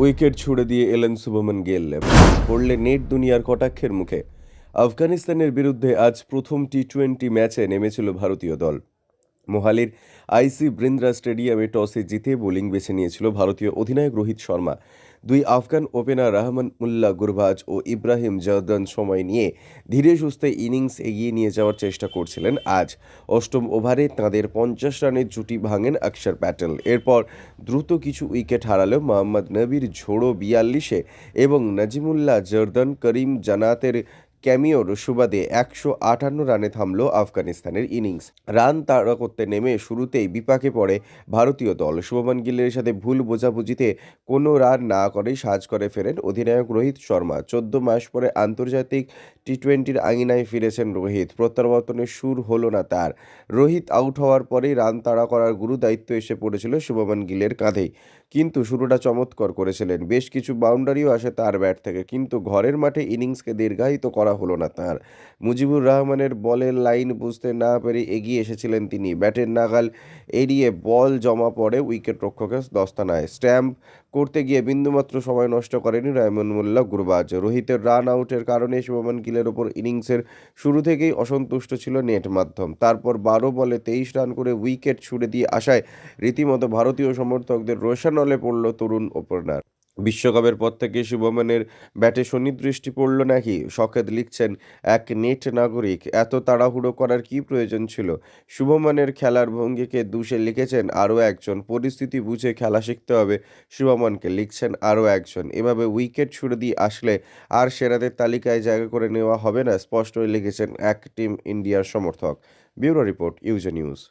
Wicket ছুড়ে দিয়ে এলেন শুভমন গিল, পড়লে নেট দুনিয়ার কটাক্ষের মুখে। আফগানিস্তানের বিরুদ্ধে আজ প্রথম টি-20 ম্যাচে নেমেছিল ভারতীয় দল। মোহালির আইসি বৃন্দ্রা স্টেডিয়ামে টসে জিতে বোলিং বেছে নিয়েছিল ভারতীয় অধিনায়ক রোহিত শর্মা। দুই আফগান ওপেনার রহমানুল্লাহ গুরবাজ ও ইব্রাহিম জর্দান সময় নিয়ে ধীরে সুস্থে ইনিংস এগিয়ে নিয়ে যাওয়ার চেষ্টা করছিলেন। আজ অষ্টম ওভারে তাঁদের 50 রানের জুটি ভাঙেন অক্ষর প্যাটেল। এরপর দ্রুত কিছু উইকেট হারালেও মোহাম্মদ নবীর ঝোড়ো 42-এ এবং নাজিমুল্লাহ জর্দান করিম জানাতের ক্যামিওর সুবাদে 158 রানে থামল আফগানিস্তানের ইনিংস। রান তাড়া করতে নেমে শুরুতেই বিপাকে পড়ে ভারতীয় দল। শুভমান গিলের সাথে ভুল বোঝাবুঝিতে কোনো রান না করেই সাজ করে ফেরেন অধিনায়ক রোহিত শর্মা। 14 মাস পরে আন্তর্জাতিক টি-20-র আঙিনায় ফিরেছেন রোহিত। প্রত্যাবর্তনের সুর হলো না তার। রোহিত আউট হওয়ার পরেই রান তাড়া করার গুরু দায়িত্ব এসে পড়েছিল শুভমান গিলের কাঁধেই। কিন্তু শুরুটা চমৎকার করেছিলেন, বেশ কিছু বাউন্ডারিও আসে তার ব্যাট থেকে, কিন্তু ঘরের মাঠে ইনিংসকে দীর্ঘায়িত করা হলো না তার। মুজিবুর রহমানের বলের লাইন বুঝতে না পেরে এগিয়ে এসেছিলেন তিনি। ব্যাটের নাগাল এড়িয়ে বল জমা পড়ে উইকেট রক্ষকের দস্তানায়। স্ট্যাম্প করতে গিয়ে বিন্দুমাত্র সময় নষ্ট করেনি রহমানুল্লাহ গুরবাজ। রোহিতের রান আউটের কারণে শুভমান গিলের ওপর ইনিংসের শুরু থেকেই অসন্তুষ্ট ছিল নেট মাধ্যম। তারপর 12 বলে 23 রান করে উইকেট ছুড়ে দিয়ে আসায় রীতিমতো ভারতীয় সমর্থকদের রোষানলে পড়ল তরুণ ওপেনার। বিশ্বকাপের পর থেকে শুভমনের ব্যাটে শনিদৃষ্টি পড়ল নাকি? শখেদ লিখছেন, এক নেট নাগরিক, এত তাড়াহুড়ো করার কী প্রয়োজন ছিল? শুভমনের খেলার ভঙ্গিকে দুষে লিখেছেন আরও একজন, পরিস্থিতি বুঝে খেলা শিখতে হবে শুভমনকে, লিখছেন আরও একজন। এভাবে উইকেট ছুড়ে দিয়ে আসলে আর সেরাদের তালিকায় জায়গা করে নেওয়া হবে না, স্পষ্টই লিখেছেন এক টিম ইন্ডিয়ার সমর্থক। Bureau report, UJ news.